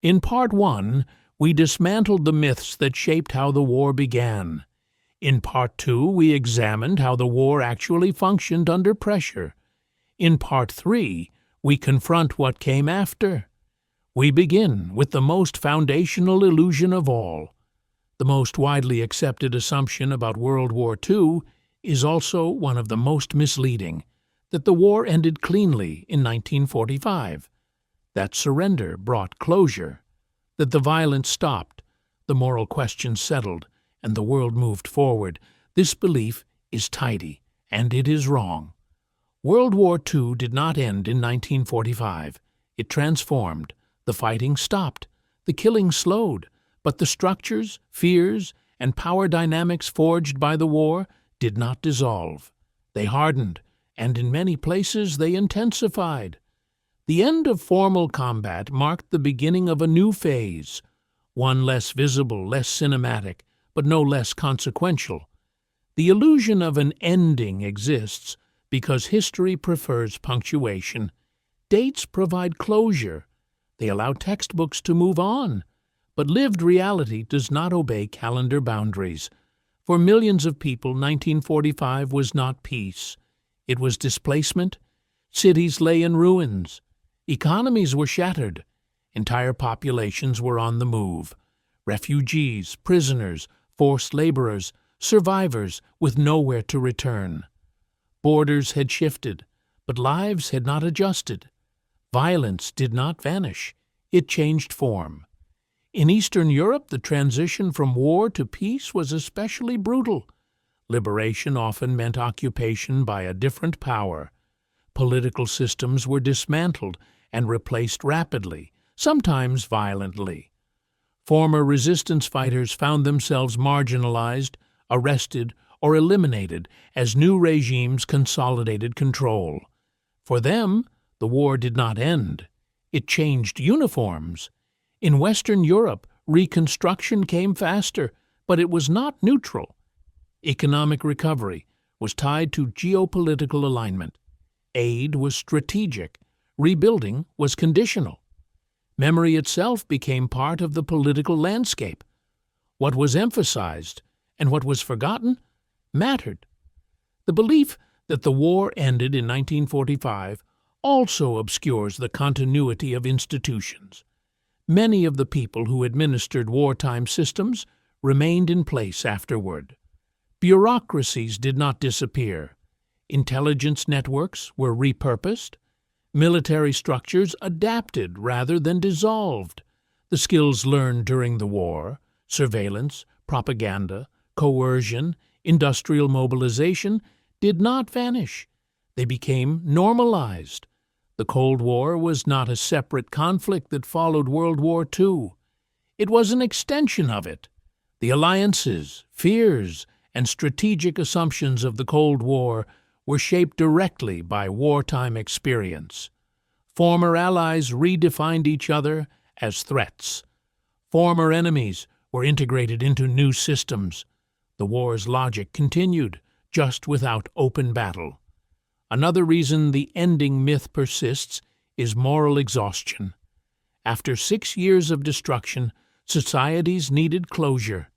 In Part 1, we dismantled the myths that shaped how the war began. In Part 2, we examined how the war actually functioned under pressure. In Part 3, we confront what came after. We begin with the most foundational illusion of all. The most widely accepted assumption about World War II is also one of the most misleading, that the war ended cleanly in 1945, that surrender brought closure, that the violence stopped, the moral questions settled, and the world moved forward. This belief is tidy, and it is wrong. World War II did not end in 1945. It transformed. The fighting stopped. The killing slowed. But the structures, fears, and power dynamics forged by the war did not dissolve. They hardened, and in many places they intensified. The end of formal combat marked the beginning of a new phase, one less visible, less cinematic, but no less consequential. The illusion of an ending exists because history prefers punctuation. Dates provide closure. They allow textbooks to move on. But lived reality does not obey calendar boundaries. For millions of people, 1945 was not peace. It was displacement. Cities lay in ruins. Economies were shattered. Entire populations were on the move. Refugees, prisoners, forced laborers, survivors with nowhere to return. Borders had shifted, but lives had not adjusted. Violence did not vanish. It changed form. In Eastern Europe, the transition from war to peace was especially brutal. Liberation often meant occupation by a different power. Political systems were dismantled and replaced rapidly, sometimes violently. Former resistance fighters found themselves marginalized, arrested, or eliminated as new regimes consolidated control. For them, the war did not end. It changed uniforms. In Western Europe, reconstruction came faster, but it was not neutral. Economic recovery was tied to geopolitical alignment. Aid was strategic. Rebuilding was conditional. Memory itself became part of the political landscape. What was emphasized and what was forgotten mattered. The belief that the war ended in 1945 also obscures the continuity of institutions. Many of the people who administered wartime systems remained in place afterward. Bureaucracies did not disappear. Intelligence networks were repurposed. Military structures adapted rather than dissolved. The skills learned during the war, surveillance, propaganda, coercion, industrial mobilization, did not vanish. They became normalized. The Cold War was not a separate conflict that followed World War II. It was an extension of it. The alliances, fears, and strategic assumptions of the Cold War were shaped directly by wartime experience. Former allies redefined each other as threats. Former enemies were integrated into new systems. The war's logic continued, just without open battle. Another reason the ending myth persists is moral exhaustion. After 6 years of destruction, societies needed closure.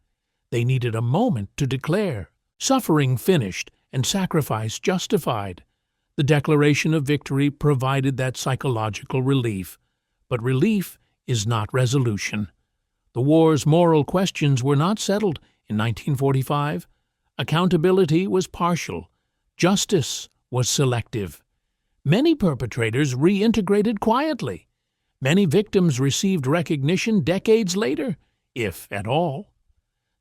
They needed a moment to declare, suffering finished and sacrifice justified. The declaration of victory provided that psychological relief. But relief is not resolution. The war's moral questions were not settled in 1945. Accountability was partial. Justice was selective. Many perpetrators reintegrated quietly. Many victims received recognition decades later, if at all.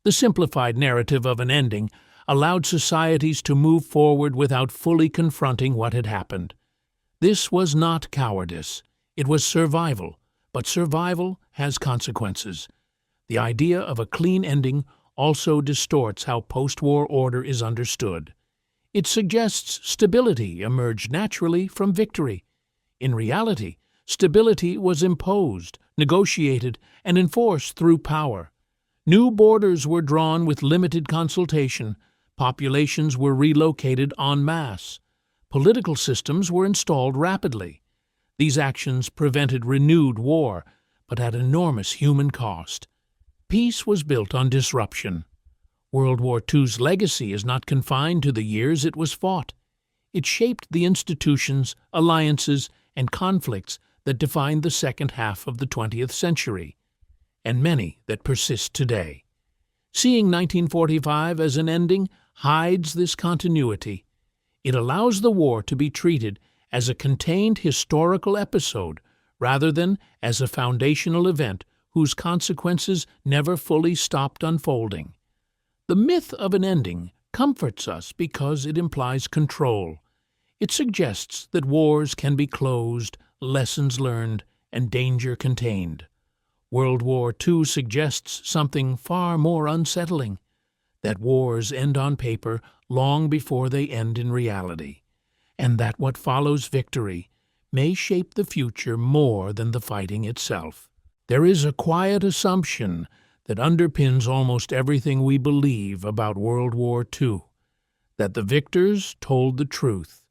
The simplified narrative of an ending allowed societies to move forward without fully confronting what had happened. This was not cowardice. It was survival, but survival has consequences. The idea of a clean ending also distorts how post-war order is understood. It suggests stability emerged naturally from victory. In reality, stability was imposed, negotiated, and enforced through power. New borders were drawn with limited consultation. Populations were relocated en masse. Political systems were installed rapidly. These actions prevented renewed war, but at enormous human cost. Peace was built on disruption. World War II's legacy is not confined to the years it was fought. It shaped the institutions, alliances, and conflicts that defined the second half of the 20th century, and many that persist today. Seeing 1945 as an ending hides this continuity. It allows the war to be treated as a contained historical episode rather than as a foundational event whose consequences never fully stopped unfolding. The myth of an ending comforts us because it implies control. It suggests that wars can be closed, lessons learned, and danger contained. World War II suggests something far more unsettling, that wars end on paper long before they end in reality, and that what follows victory may shape the future more than the fighting itself. There is a quiet assumption that underpins almost everything we believe about World War II, that the victors told the truth,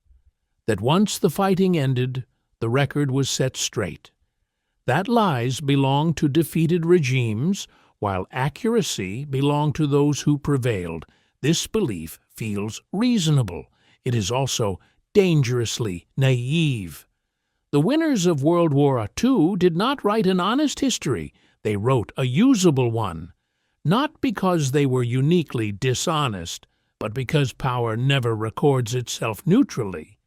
that once the fighting ended, the record was set straight. That lies belong to defeated regimes, while accuracy belonged to those who prevailed. This belief feels reasonable. It is also dangerously naive. The winners of World War II did not write an honest history. They wrote a usable one, not because they were uniquely dishonest, but because power never records itself neutrally.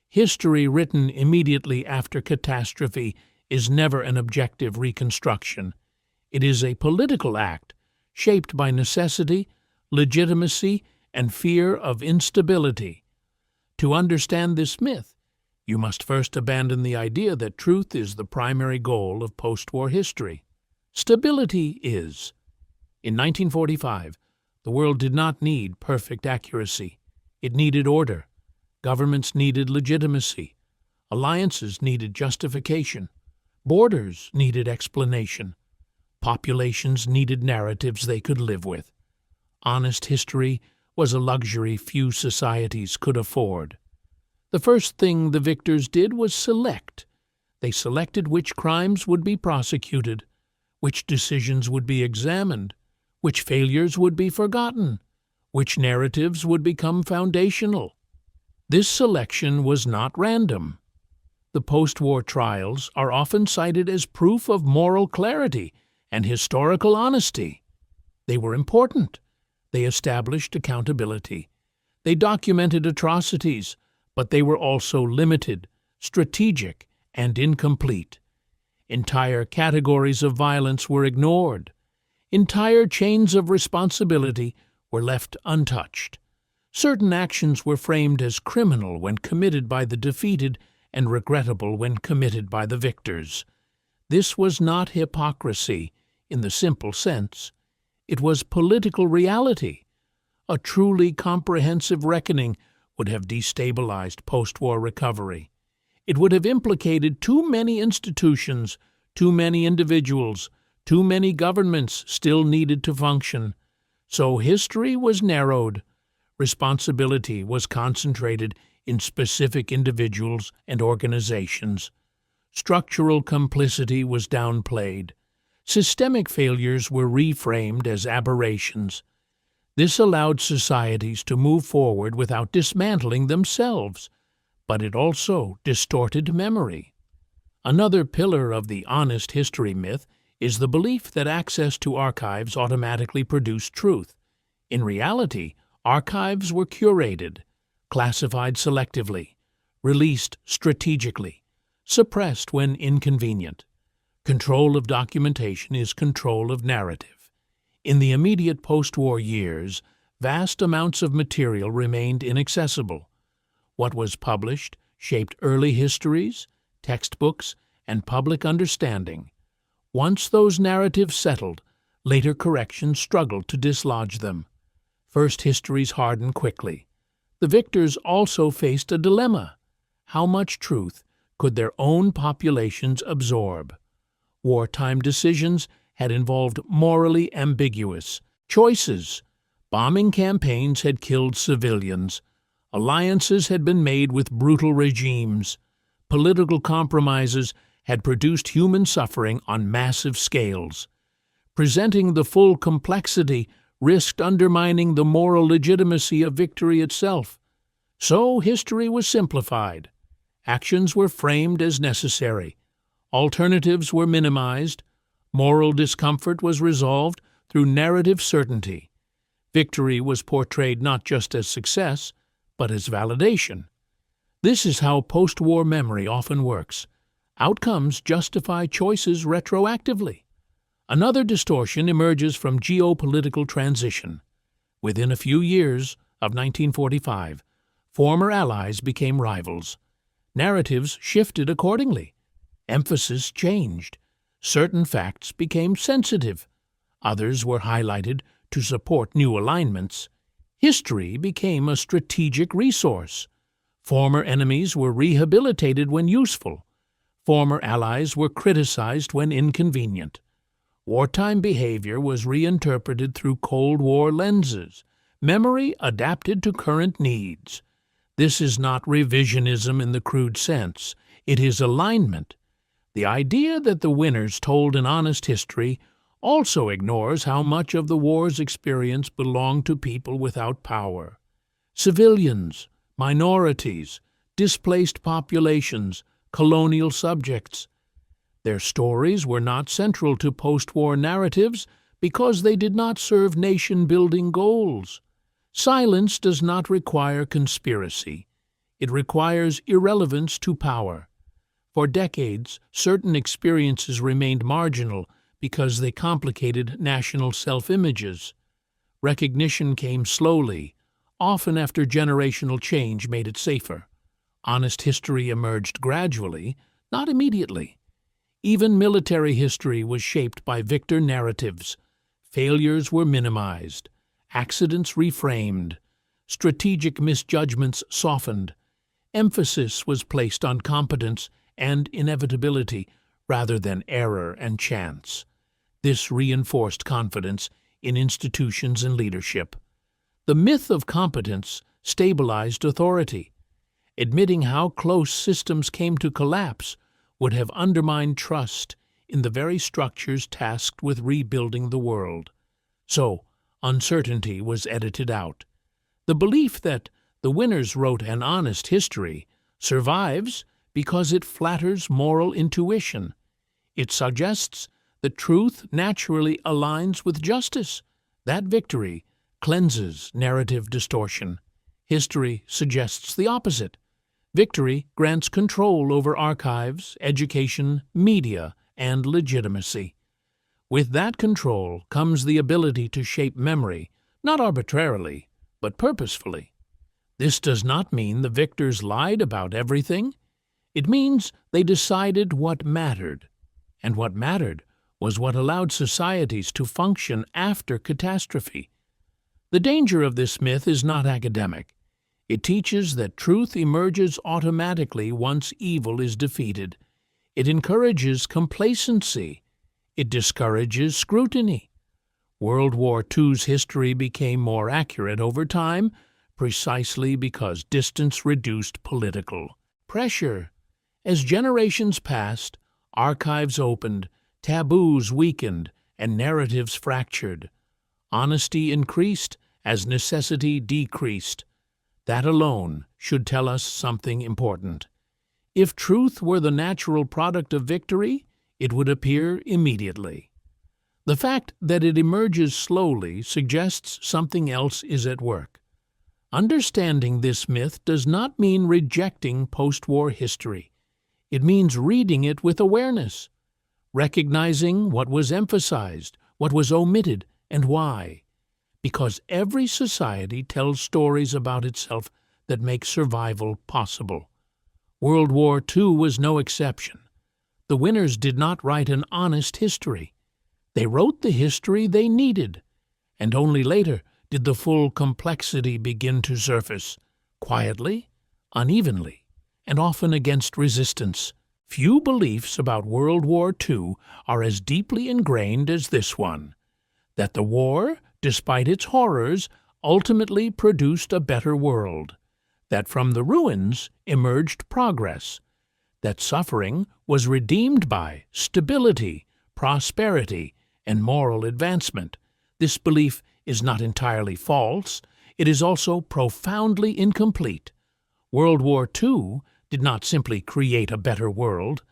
History written immediately after catastrophe is never an objective reconstruction. It is a political act, shaped by necessity, legitimacy, and fear of instability. To understand this myth, you must first abandon the idea that truth is the primary goal of post-war history. Stability is. In 1945, the world did not need perfect accuracy. It needed order. Governments needed legitimacy. Alliances needed justification. Borders needed explanation. Populations needed narratives they could live with. Honest history was a luxury few societies could afford. The first thing the victors did was select. They selected which crimes would be prosecuted, which decisions would be examined, which failures would be forgotten, which narratives would become foundational. This selection was not random. The post-war trials are often cited as proof of moral clarity and historical honesty. They were important. They established accountability. They documented atrocities, but they were also limited, strategic, and incomplete. Entire categories of violence were ignored. Entire chains of responsibility were left untouched. Certain actions were framed as criminal when committed by the defeated and regrettable when committed by the victors. This was not hypocrisy in the simple sense. It was political reality. A truly comprehensive reckoning would have destabilized post-war recovery. It would have implicated too many institutions, too many individuals, too many governments still needed to function. So history was narrowed. Responsibility was concentrated in specific individuals and organizations. Structural complicity was downplayed. Systemic failures were reframed as aberrations. This allowed societies to move forward without dismantling themselves, but it also distorted memory. Another pillar of the honest history myth is the belief that access to archives automatically produced truth. In reality, archives were curated, classified selectively, released strategically, suppressed when inconvenient. Control of documentation is control of narrative. In the immediate post-war years, vast amounts of material remained inaccessible. What was published shaped early histories, textbooks, and public understanding. Once those narratives settled, later corrections struggled to dislodge them. First histories hardened quickly. The victors also faced a dilemma. How much truth could their own populations absorb? Wartime decisions had involved morally ambiguous choices. Bombing campaigns had killed civilians. Alliances had been made with brutal regimes. Political compromises had produced human suffering on massive scales. Presenting the full complexity risked undermining the moral legitimacy of victory itself. So history was simplified. Actions were framed as necessary. Alternatives were minimized. Moral discomfort was resolved through narrative certainty. Victory was portrayed not just as success, but as validation. This is how post-war memory often works. Outcomes justify choices retroactively. Another distortion emerges from geopolitical transition. Within a few years of 1945, former allies became rivals. Narratives shifted accordingly. Emphasis changed. Certain facts became sensitive. Others were highlighted to support new alignments. History became a strategic resource. Former enemies were rehabilitated when useful. Former allies were criticized when inconvenient. Wartime behavior was reinterpreted through Cold War lenses. Memory adapted to current needs. This is not revisionism in the crude sense. It is alignment. The idea that the winners told an honest history also ignores how much of the war's experience belonged to people without power. Civilians, minorities, displaced populations, colonial subjects. Their stories were not central to post-war narratives because they did not serve nation-building goals. Silence does not require conspiracy. It requires irrelevance to power. For decades, certain experiences remained marginal because they complicated national self-images. Recognition came slowly, often after generational change made it safer. Honest history emerged gradually, not immediately. Even military history was shaped by victor narratives. Failures were minimized, accidents reframed, strategic misjudgments softened. Emphasis was placed on competence and inevitability rather than error and chance. This reinforced confidence in institutions and leadership. The myth of competence stabilized authority. Admitting how close systems came to collapse would have undermined trust in the very structures tasked with rebuilding the world. So, uncertainty was edited out. The belief that the winners wrote an honest history survives because it flatters moral intuition. It suggests that truth naturally aligns with justice. That victory cleanses narrative distortion. History suggests the opposite. Victory grants control over archives, education, media, and legitimacy. With that control comes the ability to shape memory, not arbitrarily, but purposefully. This does not mean the victors lied about everything. It means they decided what mattered, and what mattered was what allowed societies to function after catastrophe. The danger of this myth is not academic. It teaches that truth emerges automatically once evil is defeated. It encourages complacency. It discourages scrutiny. World War II's history became more accurate over time, precisely because distance reduced political pressure. As generations passed, archives opened, taboos weakened, and narratives fractured. Honesty increased as necessity decreased. That alone should tell us something important. If truth were the natural product of victory, it would appear immediately. The fact that it emerges slowly suggests something else is at work. Understanding this myth does not mean rejecting post-war history. It means reading it with awareness, recognizing what was emphasized, what was omitted, and why. Because every society tells stories about itself that make survival possible. World War II was no exception. The winners did not write an honest history. They wrote the history they needed, and only later did the full complexity begin to surface, quietly, unevenly, and often against resistance. Few beliefs about World War II are as deeply ingrained as this one, that the war, despite its horrors, ultimately produced a better world, that from the ruins emerged progress, that suffering was redeemed by stability, prosperity, and moral advancement. This belief is not entirely false. It is also profoundly incomplete. World War II did not simply create a better world.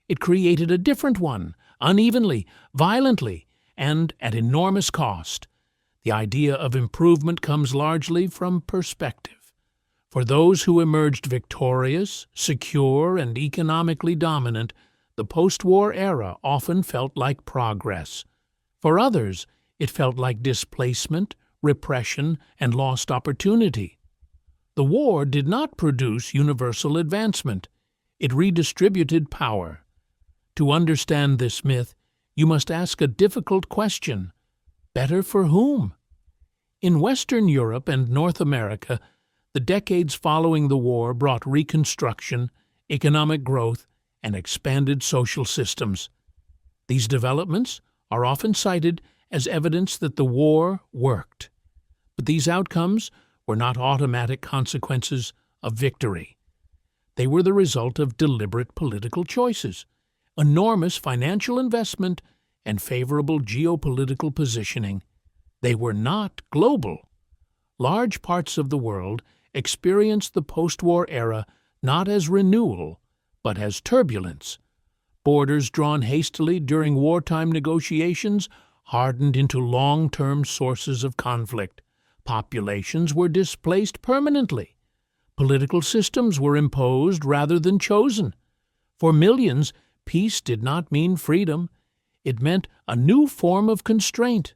It created a different one, unevenly, violently, and at enormous cost. The idea of improvement comes largely from perspective. For those who emerged victorious, secure, and economically dominant, the post-war era often felt like progress. For others, it felt like displacement, repression, and lost opportunity. The war did not produce universal advancement. It redistributed power. To understand this myth, you must ask a difficult question: better for whom? In Western Europe and North America, the decades following the war brought reconstruction, economic growth, and expanded social systems. These developments are often cited as evidence that the war worked. But these outcomes were not automatic consequences of victory. They were the result of deliberate political choices, enormous financial investment, and favorable geopolitical positioning. They were not global. Large parts of the world experienced the post-war era not as renewal, but as turbulence. Borders drawn hastily during wartime negotiations hardened into long-term sources of conflict. Populations were displaced permanently. Political systems were imposed rather than chosen. For millions, peace did not mean freedom. It meant a new form of constraint.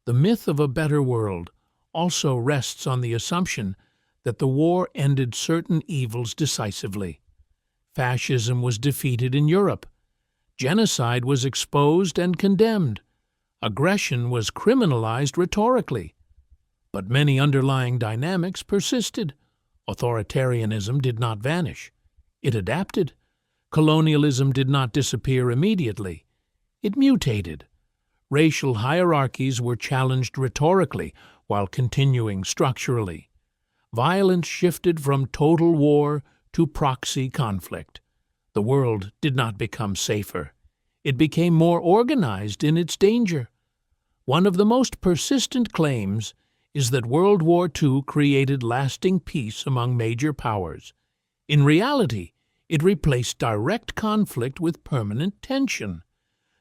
The myth of a better world also rests on the assumption that the war ended certain evils decisively. Fascism was defeated in Europe. Genocide was exposed and condemned. Aggression was criminalized rhetorically. But many underlying dynamics persisted. Authoritarianism did not vanish. It adapted. Colonialism did not disappear immediately. It mutated. Racial hierarchies were challenged rhetorically while continuing structurally. Violence shifted from total war to proxy conflict. The world did not become safer. It became more organized in its danger. One of the most persistent claims is that World War II created lasting peace among major powers. In reality, it replaced direct conflict with permanent tension.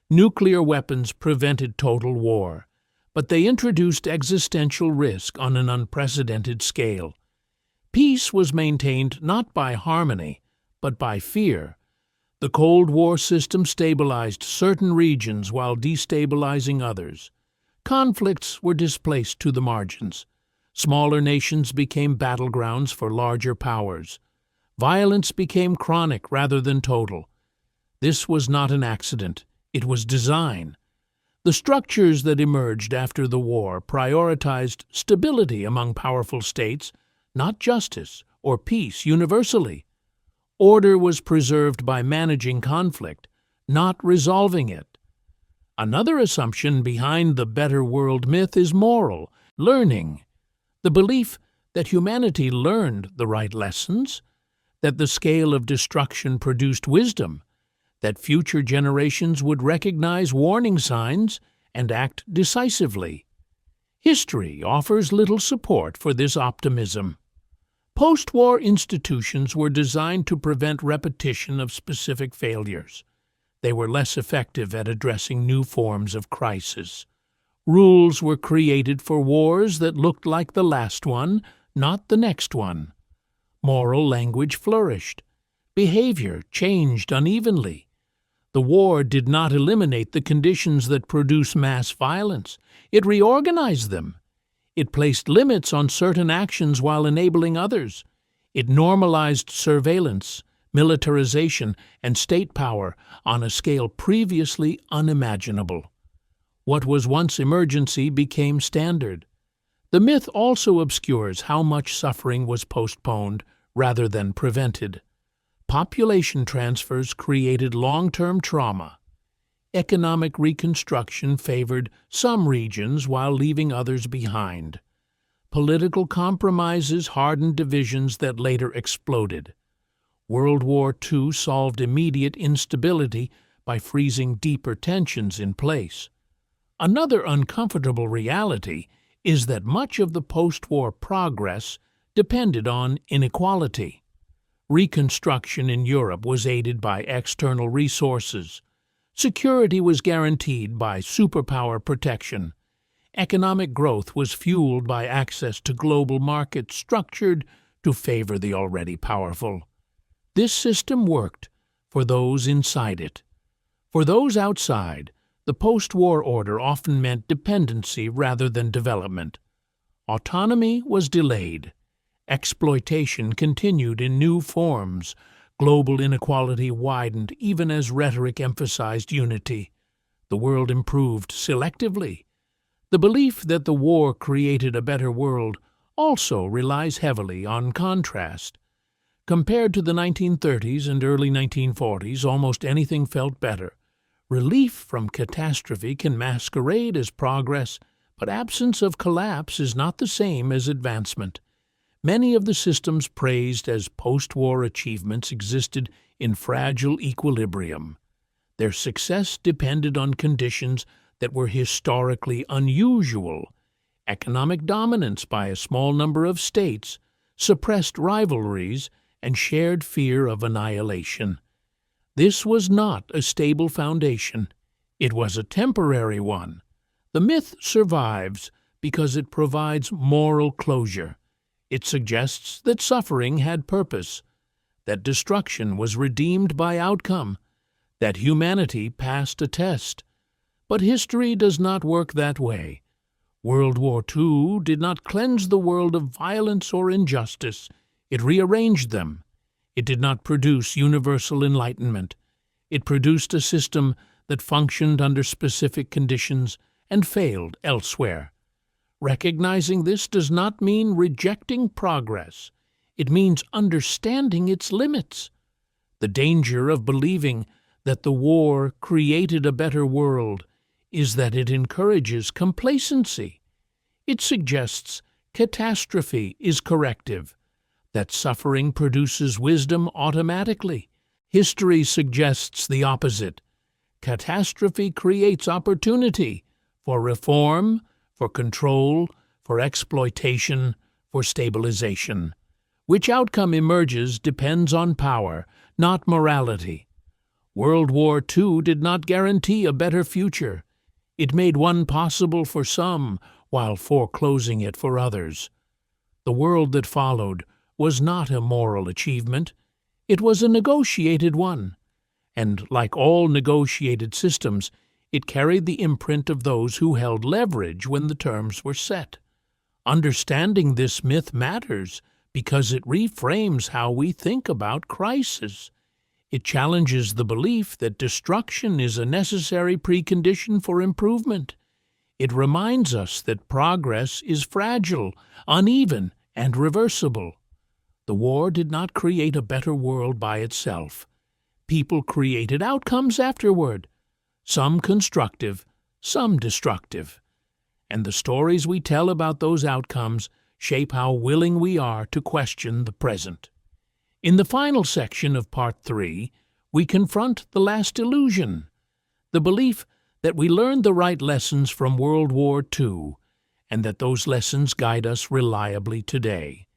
Nuclear weapons prevented total war, but they introduced existential risk on an unprecedented scale. Peace was maintained not by harmony, but by fear. The Cold War system stabilized certain regions while destabilizing others. Conflicts were displaced to the margins. Smaller nations became battlegrounds for larger powers. Violence became chronic rather than total. This was not an accident. It was design. The structures that emerged after the war prioritized stability among powerful states, not justice or peace universally. Order was preserved by managing conflict, not resolving it. Another assumption behind the better world myth is moral, learning. The belief that humanity learned the right lessons, that the scale of destruction produced wisdom, that future generations would recognize warning signs and act decisively. History offers little support for this optimism. Post-war institutions were designed to prevent repetition of specific failures. They were less effective at addressing new forms of crisis. Rules were created for wars that looked like the last one, not the next one. Moral language flourished. Behavior changed unevenly. The war did not eliminate the conditions that produce mass violence. It reorganized them. It placed limits on certain actions while enabling others. It normalized surveillance, militarization, and state power on a scale previously unimaginable. What was once emergency became standard. The myth also obscures how much suffering was postponed rather than prevented. Population transfers created long-term trauma. Economic reconstruction favored some regions while leaving others behind. Political compromises hardened divisions that later exploded. World War II solved immediate instability by freezing deeper tensions in place. Another uncomfortable reality is that much of the post-war progress depended on inequality. Reconstruction in Europe was aided by external resources. Security was guaranteed by superpower protection. Economic growth was fueled by access to global markets structured to favor the already powerful. This system worked for those inside it. For those outside, the post-war order often meant dependency rather than development. Autonomy was delayed. Exploitation continued in new forms. Global inequality widened even as rhetoric emphasized unity. The world improved selectively. The belief that the war created a better world also relies heavily on contrast. Compared to the 1930s and early 1940s, almost anything felt better. Relief from catastrophe can masquerade as progress, but absence of collapse is not the same as advancement. Many of the systems praised as post-war achievements existed in fragile equilibrium. Their success depended on conditions that were historically unusual. Economic dominance by a small number of states, suppressed rivalries, and shared fear of annihilation. This was not a stable foundation. It was a temporary one. The myth survives because it provides moral closure. It suggests that suffering had purpose, that destruction was redeemed by outcome, that humanity passed a test. But history does not work that way. World War II did not cleanse the world of violence or injustice. It rearranged them. It did not produce universal enlightenment. It produced a system that functioned under specific conditions and failed elsewhere. Recognizing this does not mean rejecting progress. It means understanding its limits. The danger of believing that the war created a better world is that it encourages complacency. It suggests catastrophe is corrective, that suffering produces wisdom automatically. History suggests the opposite. Catastrophe creates opportunity for reform, for control, for exploitation, for stabilization. Which outcome emerges depends on power, not morality. World War II did not guarantee a better future. It made one possible for some while foreclosing it for others. The world that followed was not a moral achievement. It was a negotiated one. And like all negotiated systems, it carried the imprint of those who held leverage when the terms were set. Understanding this myth matters because it reframes how we think about crisis. It challenges the belief that destruction is a necessary precondition for improvement. It reminds us that progress is fragile, uneven, and reversible. The war did not create a better world by itself. People created outcomes afterward, some constructive, some destructive. And the stories we tell about those outcomes shape how willing we are to question the present. In the final section of Part 3, we confront the last illusion, the belief that we learned the right lessons from World War II and that those lessons guide us reliably today.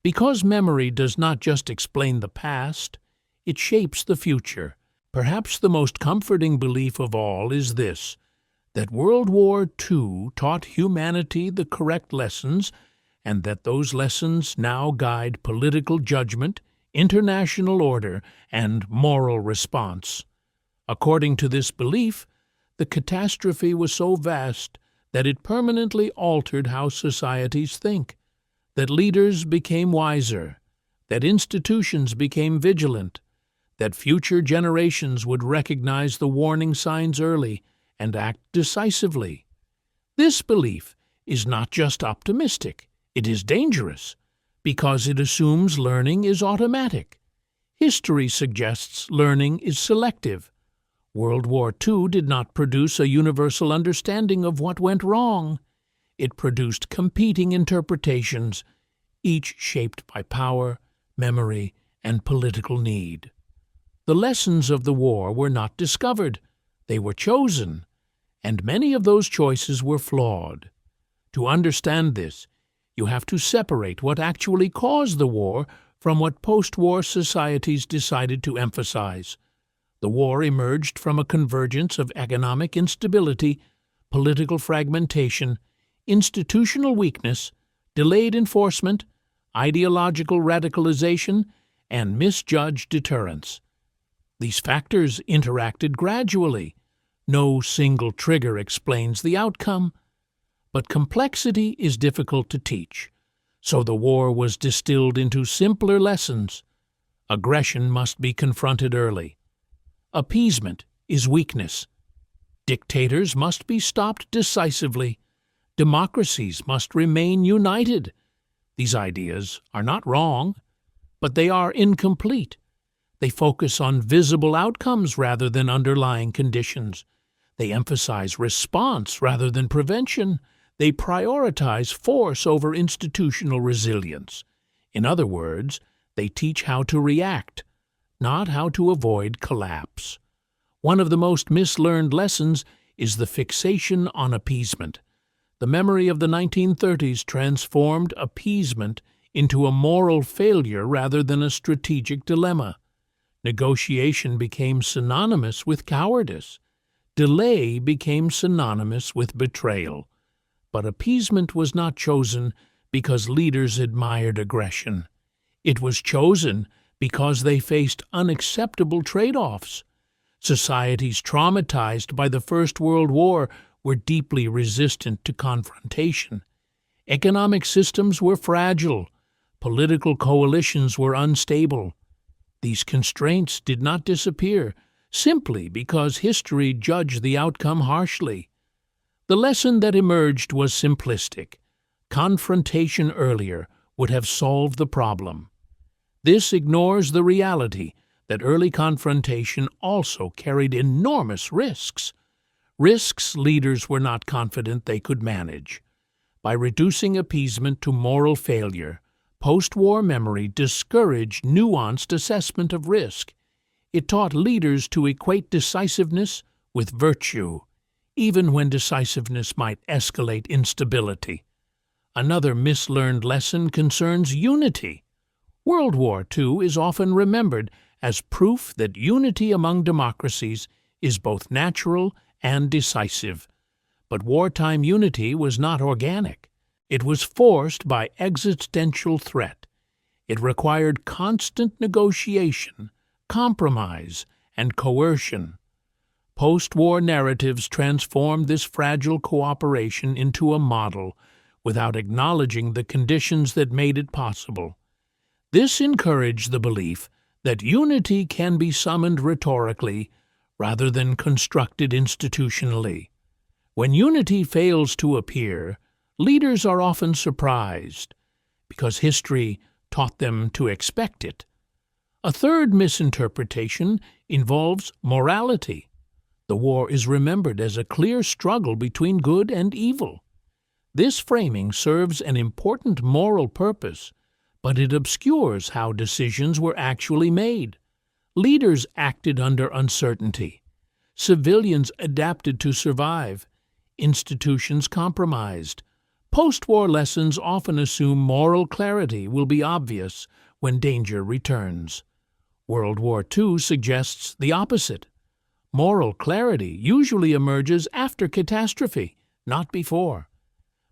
Because memory does not just explain the past, it shapes the future. Perhaps the most comforting belief of all is this, that World War II taught humanity the correct lessons and that those lessons now guide political judgment, international order, and moral response. According to this belief, the catastrophe was so vast that it permanently altered how societies think, that leaders became wiser, that institutions became vigilant, that future generations would recognize the warning signs early and act decisively. This belief is not just optimistic, it is dangerous, because it assumes learning is automatic. History suggests learning is selective. World War II did not produce a universal understanding of what went wrong. It produced competing interpretations, each shaped by power, memory, and political need. The lessons of the war were not discovered, they were chosen, and many of those choices were flawed. To understand this, you have to separate what actually caused the war from what post-war societies decided to emphasize. The war emerged from a convergence of economic instability, political fragmentation, institutional weakness, delayed enforcement, ideological radicalization, and misjudged deterrence. These factors interacted gradually. No single trigger explains the outcome. But complexity is difficult to teach, so the war was distilled into simpler lessons. Aggression must be confronted early. Appeasement is weakness. Dictators must be stopped decisively. Democracies must remain united. These ideas are not wrong, but they are incomplete. They focus on visible outcomes rather than underlying conditions. They emphasize response rather than prevention. They prioritize force over institutional resilience. In other words, they teach how to react, not how to avoid collapse. One of the most mislearned lessons is the fixation on appeasement. The memory of the 1930s transformed appeasement into a moral failure rather than a strategic dilemma. Negotiation became synonymous with cowardice. Delay became synonymous with betrayal. But appeasement was not chosen because leaders admired aggression. It was chosen because they faced unacceptable trade-offs. Societies traumatized by the First World War were deeply resistant to confrontation. Economic systems were fragile. Political coalitions were unstable. These constraints did not disappear simply because history judged the outcome harshly. The lesson that emerged was simplistic. Confrontation earlier would have solved the problem. This ignores the reality that early confrontation also carried enormous risks. Risks leaders were not confident they could manage. By reducing appeasement to moral failure, post-war memory discouraged nuanced assessment of risk. It taught leaders to equate decisiveness with virtue, even when decisiveness might escalate instability. Another mislearned lesson concerns unity. World War II is often remembered as proof that unity among democracies is both natural and decisive. But wartime unity was not organic. It was forced by existential threat. It required constant negotiation, compromise, and coercion. Post-war narratives transformed this fragile cooperation into a model without acknowledging the conditions that made it possible. This encouraged the belief that unity can be summoned rhetorically rather than constructed institutionally. When unity fails to appear, leaders are often surprised because history taught them to expect it. A third misinterpretation involves morality. The war is remembered as a clear struggle between good and evil. This framing serves an important moral purpose, but it obscures how decisions were actually made. Leaders acted under uncertainty. Civilians adapted to survive. Institutions compromised. Post-war lessons often assume moral clarity will be obvious when danger returns. World War II suggests the opposite. Moral clarity usually emerges after catastrophe, not before.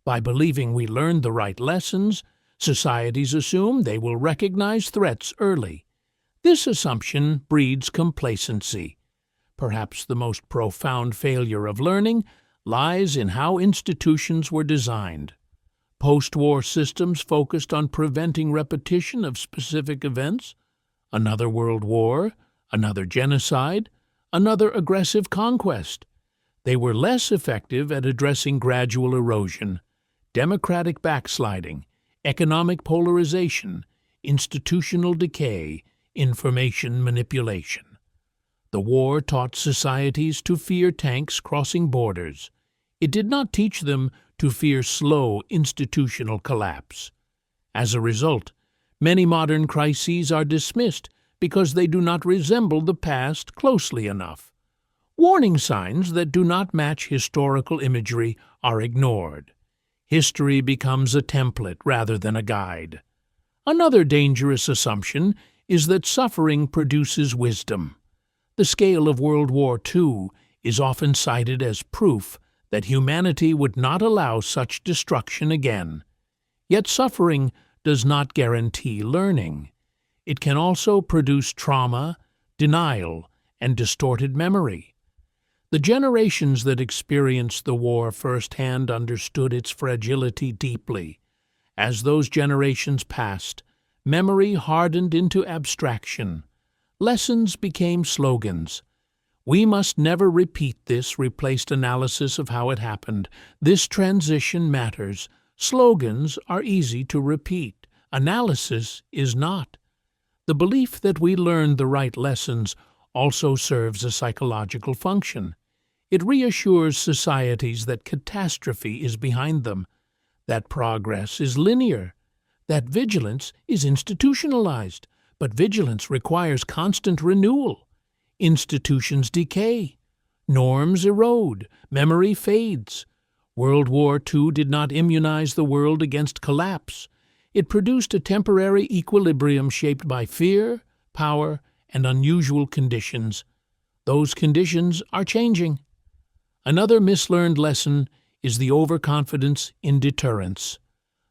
By believing we learned the right lessons, societies assume they will recognize threats early. This assumption breeds complacency. Perhaps the most profound failure of learning lies in how institutions were designed. Post-war systems focused on preventing repetition of specific events, another world war, another genocide, another aggressive conquest. They were less effective at addressing gradual erosion, democratic backsliding, economic polarization, institutional decay, information manipulation. The war taught societies to fear tanks crossing borders. It did not teach them to fear slow institutional collapse. As a result, Many modern crises are dismissed because they do not resemble the past closely enough. Warning signs that do not match historical imagery are ignored. History becomes a template rather than a guide. Another dangerous assumption is that suffering produces wisdom. The scale of World War II is often cited as proof that humanity would not allow such destruction again. Yet suffering does not guarantee learning. It can also produce trauma, denial, and distorted memory. The generations that experienced the war firsthand understood its fragility deeply. As those generations passed, memory hardened into abstraction. Lessons became slogans. "We must never repeat this" replaced analysis of how it happened. This transition matters. Slogans are easy to repeat. Analysis is not. The belief that we learned the right lessons also serves a psychological function. It reassures societies that catastrophe is behind them, that progress is linear, that vigilance is institutionalized. But vigilance requires constant renewal. Institutions decay. Norms erode. Memory fades. World War II did not immunize the world against collapse. It produced a temporary equilibrium shaped by fear, power, and unusual conditions. Those conditions are changing. Another mislearned lesson is the overconfidence in deterrence.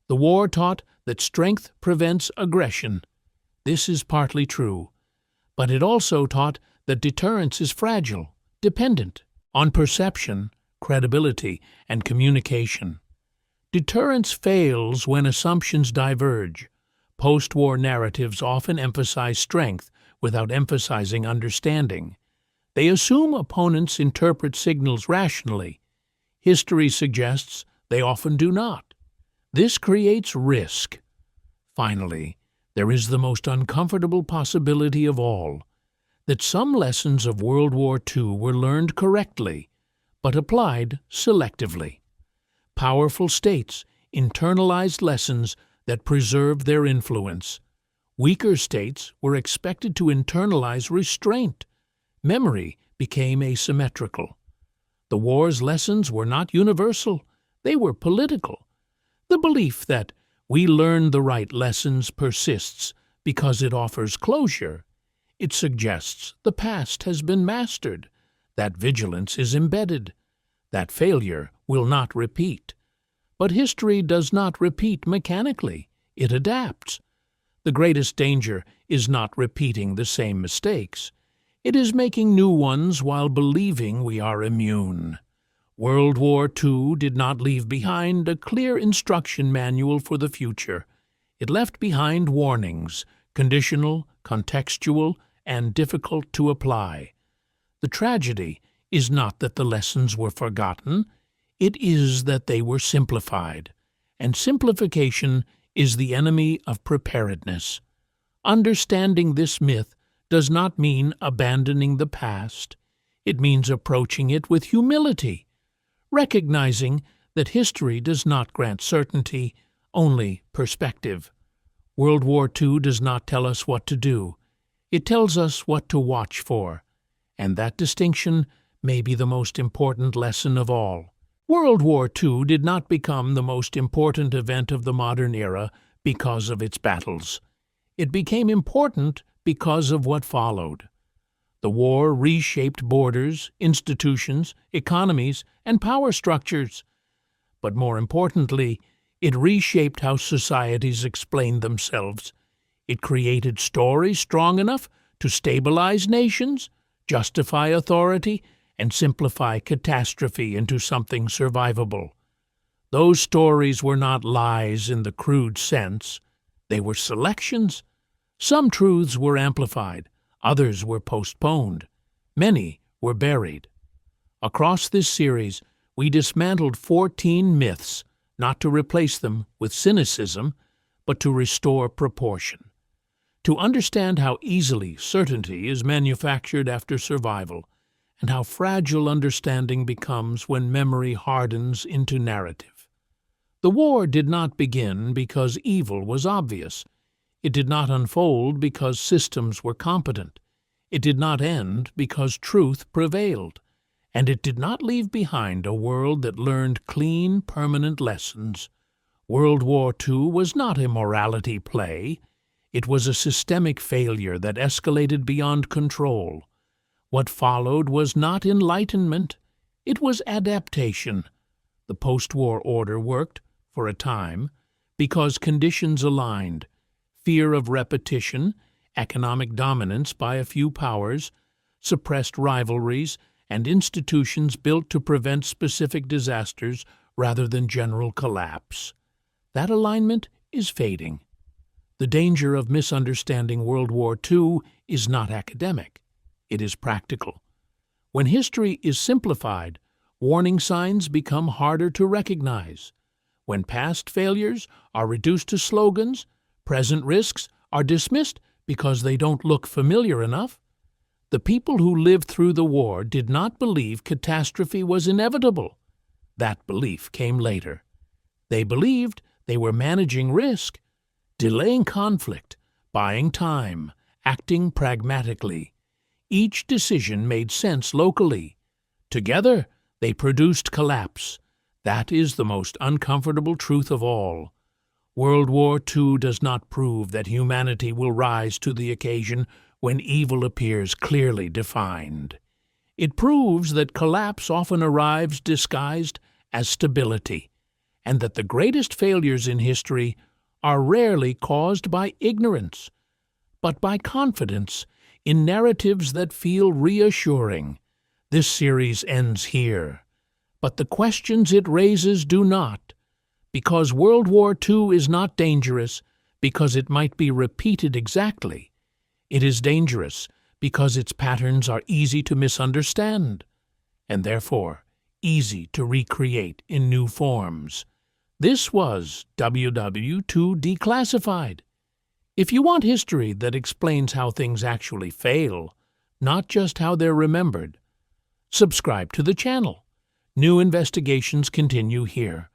The war taught that strength prevents aggression. This is partly true, but it also taught that deterrence is fragile, dependent on perception, credibility, and communication. Deterrence fails when assumptions diverge. Post-war narratives often emphasize strength without emphasizing understanding. They assume opponents interpret signals rationally. History suggests they often do not. This creates risk. Finally, there is the most uncomfortable possibility of all, that some lessons of World War II were learned correctly, but applied selectively. Powerful states internalized lessons that preserved their influence. Weaker states were expected to internalize restraint. Memory became asymmetrical. The war's lessons were not universal, they were political. The belief that we learn the right lessons persists because it offers closure. It suggests the past has been mastered, that vigilance is embedded, that failure will not repeat. But history does not repeat mechanically, it adapts. The greatest danger is not repeating the same mistakes. It is making new ones while believing we are immune. World War II did not leave behind a clear instruction manual for the future. It left behind warnings, conditional, contextual, and difficult to apply. The tragedy is not that the lessons were forgotten, it is that they were simplified, and simplification is the enemy of preparedness. Understanding this myth does not mean abandoning the past. It means approaching it with humility, recognizing that history does not grant certainty, only perspective. World War II does not tell us what to do. It tells us what to watch for, and that distinction may be the most important lesson of all. World War II did not become the most important event of the modern era because of its battles. It became important because of what followed. The war reshaped borders, institutions, economies, and power structures. But more importantly, it reshaped how societies explained themselves. It created stories strong enough to stabilize nations, justify authority, and simplify catastrophe into something survivable. Those stories were not lies in the crude sense. They were selections. Some truths were amplified, others were postponed, many were buried. Across this series, we dismantled 14 myths, not to replace them with cynicism, but to restore proportion. To understand how easily certainty is manufactured after survival, and how fragile understanding becomes when memory hardens into narrative. The war did not begin because evil was obvious. It did not unfold because systems were competent. It did not end because truth prevailed. And it did not leave behind a world that learned clean, permanent lessons. World War II was not a morality play. It was a systemic failure that escalated beyond control. What followed was not enlightenment. It was adaptation. The post-war order worked, for a time, because conditions aligned. Fear of repetition, economic dominance by a few powers, suppressed rivalries, and institutions built to prevent specific disasters rather than general collapse. That alignment is fading. The danger of misunderstanding World War II is not academic. It is practical. When history is simplified, warning signs become harder to recognize. When past failures are reduced to slogans, present risks are dismissed because they don't look familiar enough. The people who lived through the war did not believe catastrophe was inevitable. That belief came later. They believed they were managing risk, delaying conflict, buying time, acting pragmatically. Each decision made sense locally. Together, they produced collapse. That is the most uncomfortable truth of all. World War II does not prove that humanity will rise to the occasion when evil appears clearly defined. It proves that collapse often arrives disguised as stability, and that the greatest failures in history are rarely caused by ignorance, but by confidence in narratives that feel reassuring. This series ends here, but the questions it raises do not, because World War II is not dangerous because it might be repeated exactly. It is dangerous because its patterns are easy to misunderstand, and therefore easy to recreate in new forms. This was WW2 Declassified. If you want history that explains how things actually fail, not just how they're remembered, subscribe to the channel. New investigations continue here.